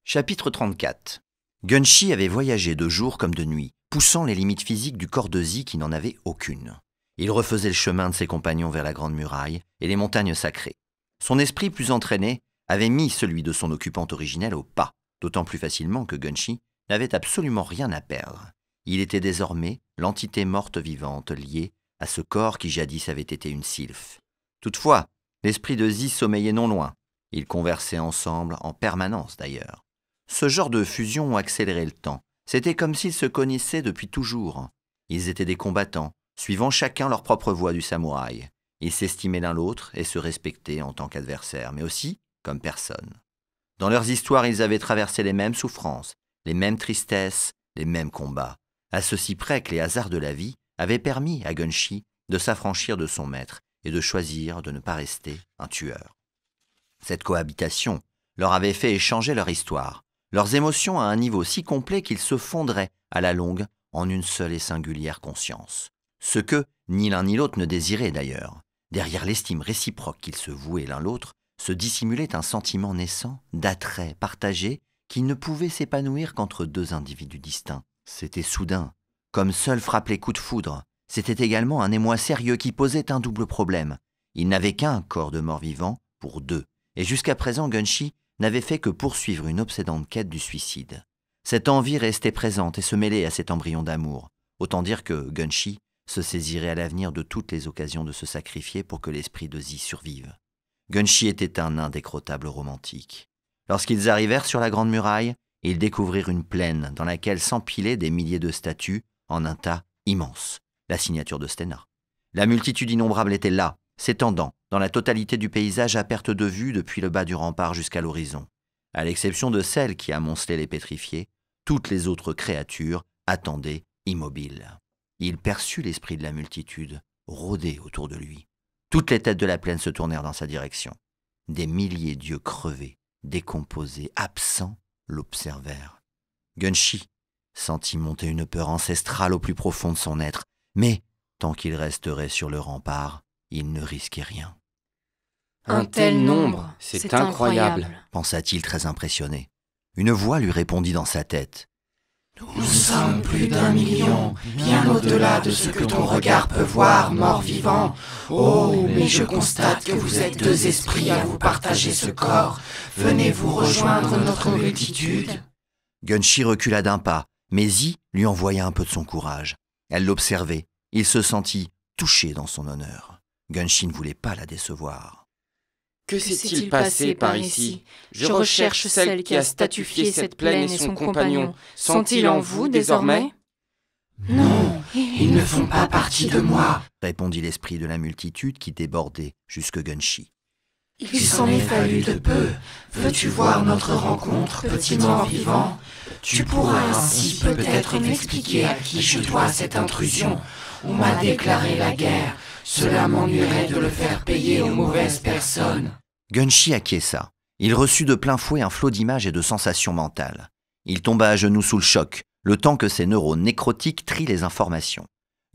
Chapitre 34. Gunshi avait voyagé de jour comme de nuit, poussant les limites physiques du corps de Zi qui n'en avait aucune. Il refaisait le chemin de ses compagnons vers la Grande Muraille et les montagnes sacrées. Son esprit plus entraîné avait mis celui de son occupante originelle au pas, d'autant plus facilement que Gunshi n'avait absolument rien à perdre. Il était désormais l'entité morte vivante liée à ce corps qui jadis avait été une sylphe. Toutefois, l'esprit de Zi sommeillait non loin. Ils conversaient ensemble, en permanence d'ailleurs. Ce genre de fusion accélérait le temps. C'était comme s'ils se connaissaient depuis toujours. Ils étaient des combattants, suivant chacun leur propre voie du samouraï. Ils s'estimaient l'un l'autre et se respectaient en tant qu'adversaires, mais aussi comme personnes. Dans leurs histoires, ils avaient traversé les mêmes souffrances, les mêmes tristesses, les mêmes combats, à ceci près que les hasards de la vie avaient permis à Gunshi de s'affranchir de son maître et de choisir de ne pas rester un tueur. Cette cohabitation leur avait fait échanger leur histoire, leurs émotions à un niveau si complet qu'ils se fondraient à la longue en une seule et singulière conscience. Ce que ni l'un ni l'autre ne désiraient d'ailleurs. Derrière l'estime réciproque qu'ils se vouaient l'un l'autre, se dissimulait un sentiment naissant d'attrait partagé qui ne pouvait s'épanouir qu'entre deux individus distincts. C'était soudain, comme seul frappe les coups de foudre. C'était également un émoi sérieux qui posait un double problème. Il n'avait qu'un corps de mort-vivant pour deux, et jusqu'à présent Gunshi n'avait fait que poursuivre une obsédante quête du suicide. Cette envie restait présente et se mêlait à cet embryon d'amour. Autant dire que Gunshi se saisirait à l'avenir de toutes les occasions de se sacrifier pour que l'esprit de Zi survive. Gunshi était un indécrottable romantique. Lorsqu'ils arrivèrent sur la Grande Muraille, ils découvrirent une plaine dans laquelle s'empilaient des milliers de statues en un tas immense, la signature de Stena. La multitude innombrable était là, s'étendant dans la totalité du paysage à perte de vue depuis le bas du rempart jusqu'à l'horizon. À l'exception de celle qui amoncelait les pétrifiés, toutes les autres créatures attendaient immobiles. Il perçut l'esprit de la multitude rôder autour de lui. Toutes les têtes de la plaine se tournèrent dans sa direction. Des milliers d'yeux crevés, décomposés, absents, l'observèrent. Gunshi sentit monter une peur ancestrale au plus profond de son être, mais tant qu'il resterait sur le rempart, il ne risquait rien. Un tel nombre, c'est incroyable, pensa-t-il très impressionné. Une voix lui répondit dans sa tête. Nous sommes plus d'1 million, bien au-delà de ce que ton regard peut voir, mort-vivant. Oh, mais je constate que vous êtes deux esprits à vous partager ce corps. Venez vous rejoindre notre multitude. Gunshi recula d'un pas, mais Zi lui envoya un peu de son courage. Elle l'observait. Il se sentit touché dans son honneur. Gunshi ne voulait pas la décevoir. Que s'est-il passé par ici? Je recherche celle qui a statufié cette plaine et son compagnon. Sont-ils en vous désormais? Non, ils ne font pas partie de moi, répondit l'esprit de la multitude qui débordait jusque Gunshi. Il s'en est fallu de peu. Veux-tu voir notre rencontre, petit mort-vivant? Tu pourras ainsi peut-être m'expliquer à qui je dois cette intrusion. On m'a déclaré la guerre. Cela m'ennuierait de le faire payer aux mauvaises personnes. Gunshi acquiesça. Il reçut de plein fouet un flot d'images et de sensations mentales. Il tomba à genoux sous le choc, le temps que ses neurones nécrotiques trient les informations.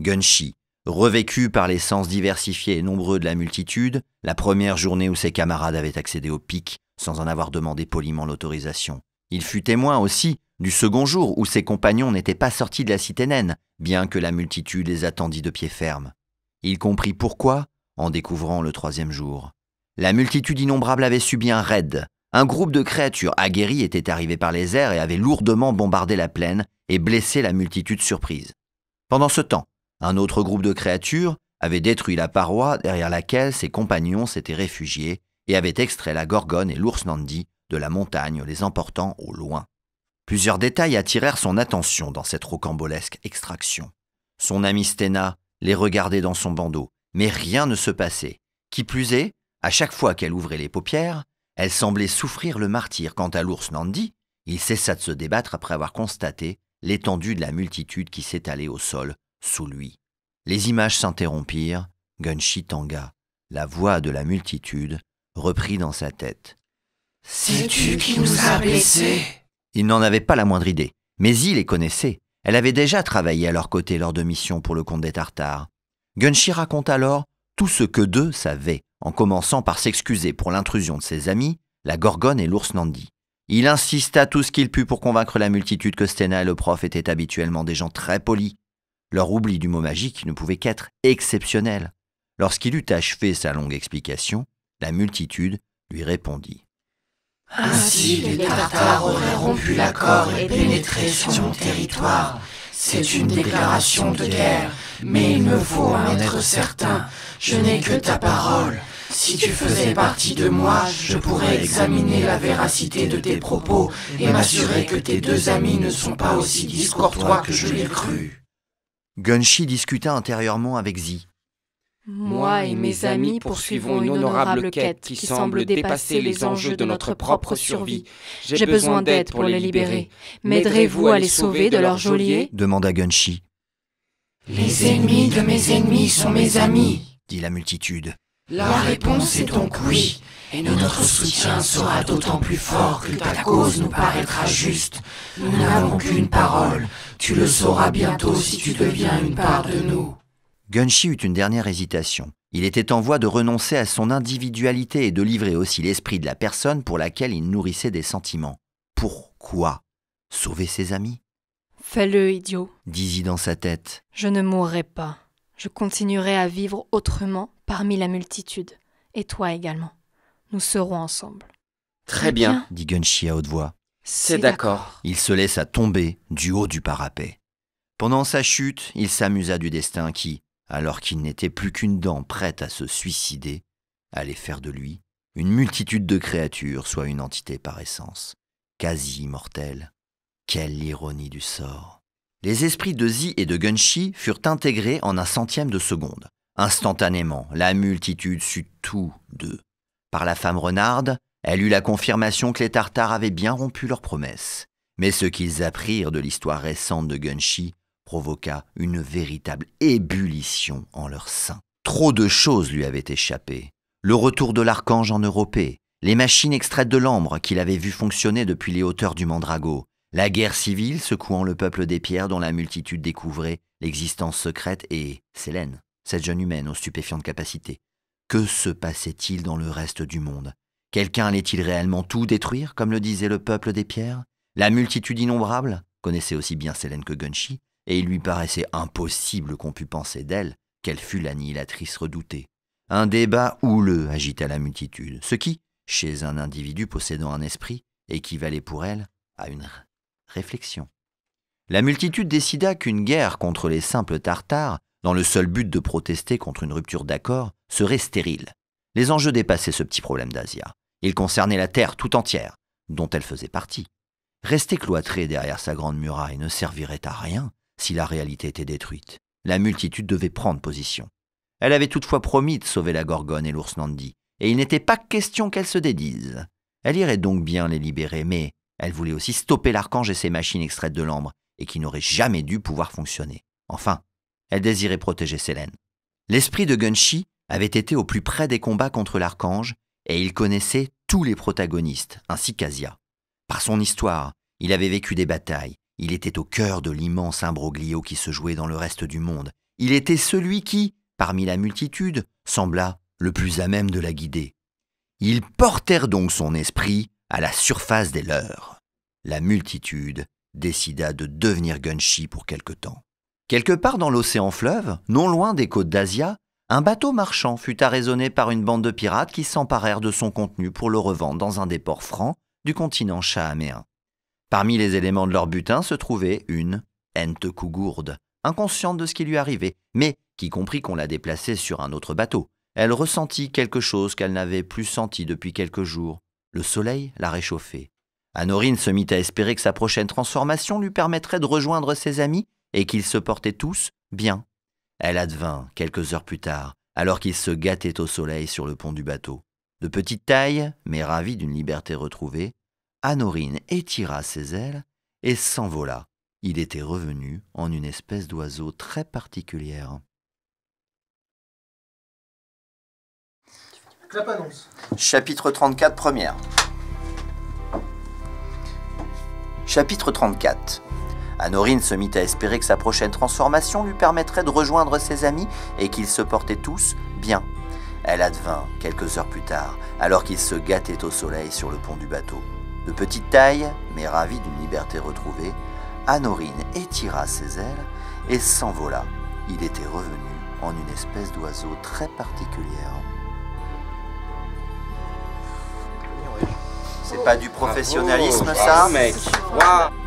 Gunshi, revécu par les sens diversifiés et nombreux de la multitude, la première journée où ses camarades avaient accédé au pic, sans en avoir demandé poliment l'autorisation. Il fut témoin aussi du second jour où ses compagnons n'étaient pas sortis de la cité naine, bien que la multitude les attendît de pied ferme. Il comprit pourquoi en découvrant le troisième jour. La multitude innombrable avait subi un raid. Un groupe de créatures aguerries était arrivé par les airs et avait lourdement bombardé la plaine et blessé la multitude surprise. Pendant ce temps, un autre groupe de créatures avait détruit la paroi derrière laquelle ses compagnons s'étaient réfugiés et avait extrait la gorgone et l'ours Nandi de la montagne, les emportant au loin. Plusieurs détails attirèrent son attention dans cette rocambolesque extraction. Son amie Stena les regardait dans son bandeau, mais rien ne se passait. Qui plus est, à chaque fois qu'elle ouvrait les paupières, elle semblait souffrir le martyre. Quant à l'ours Nandi, il cessa de se débattre après avoir constaté l'étendue de la multitude qui s'étalait au sol sous lui. Les images s'interrompirent. Gunshi tangua. La voix de la multitude reprit dans sa tête. « Sais-tu qui nous a blessés ?» Il n'en avait pas la moindre idée, mais il les connaissait. Elle avait déjà travaillé à leur côté lors de missions pour le comte des Tartares. Gunshi raconte alors tout ce que deux savaient, en commençant par s'excuser pour l'intrusion de ses amis, la gorgone et l'ours Nandi. Il insista tout ce qu'il put pour convaincre la multitude que Stena et le prof étaient habituellement des gens très polis. Leur oubli du mot magique ne pouvait qu'être exceptionnel. Lorsqu'il eut achevé sa longue explication, la multitude lui répondit. « Ainsi, les Tartares auraient rompu l'accord et pénétré sur mon territoire. C'est une déclaration de guerre, mais il me faut en être certain. Je n'ai que ta parole. Si tu faisais partie de moi, je pourrais examiner la véracité de tes propos et m'assurer que tes deux amis ne sont pas aussi discourtois que je l'ai cru. » Gunshi discuta intérieurement avec Zi. Moi et mes amis poursuivons une honorable quête qui semble dépasser les enjeux de notre propre survie. J'ai besoin d'aide pour les libérer. M'aiderez-vous à les sauver de leur geôlier ? Demanda Gunshi. Les ennemis de mes ennemis sont mes amis, dit la multitude. La réponse est donc oui, et notre soutien sera d'autant plus fort que ta cause nous paraîtra juste. Nous n'avons qu'une parole, tu le sauras bientôt si tu deviens une part de nous. Gunshi eut une dernière hésitation. Il était en voie de renoncer à son individualité et de livrer aussi l'esprit de la personne pour laquelle il nourrissait des sentiments. Pourquoi sauver ses amis ? Fais-le, idiot, dit-il dans sa tête. Je ne mourrai pas. Je continuerai à vivre autrement parmi la multitude. Et toi également. Nous serons ensemble. Très bien, dit Gunshi à haute voix. C'est d'accord. Il se laissa tomber du haut du parapet. Pendant sa chute, il s'amusa du destin qui, alors qu'il n'était plus qu'une dent prête à se suicider, allait faire de lui une multitude de créatures, soit une entité par essence, quasi immortelle. Quelle ironie du sort! Les esprits de Zi et de Gunshi furent intégrés en un centième de seconde. Instantanément, la multitude sut tout d'eux. Par la femme renarde, elle eut la confirmation que les Tartares avaient bien rompu leur promesse. Mais ce qu'ils apprirent de l'histoire récente de Gunshi provoqua une véritable ébullition en leur sein. Trop de choses lui avaient échappé. Le retour de l'archange en Europée, les machines extraites de l'ambre qu'il avait vues fonctionner depuis les hauteurs du Mandrago, la guerre civile secouant le peuple des pierres dont la multitude découvrait l'existence secrète et Sélène, cette jeune humaine aux stupéfiantes capacités. Que se passait-il dans le reste du monde? Quelqu'un allait-il réellement tout détruire, comme le disait le peuple des pierres? La multitude innombrable connaissait aussi bien Sélène que Gunshi, et il lui paraissait impossible qu'on pût penser d'elle qu'elle fût l'annihilatrice redoutée. Un débat houleux agita la multitude, ce qui, chez un individu possédant un esprit, équivalait pour elle à une réflexion. La multitude décida qu'une guerre contre les simples Tartares, dans le seul but de protester contre une rupture d'accord, serait stérile. Les enjeux dépassaient ce petit problème d'Asia. Ils concernaient la Terre tout entière, dont elle faisait partie. Rester cloîtrée derrière sa grande muraille ne servirait à rien si la réalité était détruite. La multitude devait prendre position. Elle avait toutefois promis de sauver la Gorgone et l'ours Nandi, et il n'était pas question qu'elle se dédise. Elle irait donc bien les libérer, mais elle voulait aussi stopper l'archange et ses machines extraites de l'ambre, et qui n'auraient jamais dû pouvoir fonctionner. Enfin, elle désirait protéger Sélène. L'esprit de Gunshi avait été au plus près des combats contre l'archange, et il connaissait tous les protagonistes, ainsi qu'Asia. Par son histoire, il avait vécu des batailles. Il était au cœur de l'immense imbroglio qui se jouait dans le reste du monde. Il était celui qui, parmi la multitude, sembla le plus à même de la guider. Ils portèrent donc son esprit à la surface des leurs. La multitude décida de devenir Gunshi pour quelque temps. Quelque part dans l'océan fleuve, non loin des côtes d'Asia, un bateau marchand fut arraisonné par une bande de pirates qui s'emparèrent de son contenu pour le revendre dans un des ports francs du continent chahaméen. Parmi les éléments de leur butin se trouvait une Enteku gourde, inconsciente de ce qui lui arrivait, mais qui comprit qu'on la déplaçait sur un autre bateau. Elle ressentit quelque chose qu'elle n'avait plus senti depuis quelques jours. Le soleil la réchauffait. Anorine se mit à espérer que sa prochaine transformation lui permettrait de rejoindre ses amis et qu'ils se portaient tous bien. Elle advint quelques heures plus tard, alors qu'ils se gâtaient au soleil sur le pont du bateau. De petite taille, mais ravie d'une liberté retrouvée, Anorine étira ses ailes et s'envola. Il était revenu en une espèce d'oiseau très particulière. Clap-annonce. Chapitre 34, première. Chapitre 34. Anorine se mit à espérer que sa prochaine transformation lui permettrait de rejoindre ses amis et qu'ils se portaient tous bien. Elle advint quelques heures plus tard, alors qu'ils se gâtaient au soleil sur le pont du bateau. De petite taille, mais ravi d'une liberté retrouvée, Anorine étira ses ailes et s'envola. Il était revenu en une espèce d'oiseau très particulière. C'est pas du professionnalisme, ça, mec. Wow.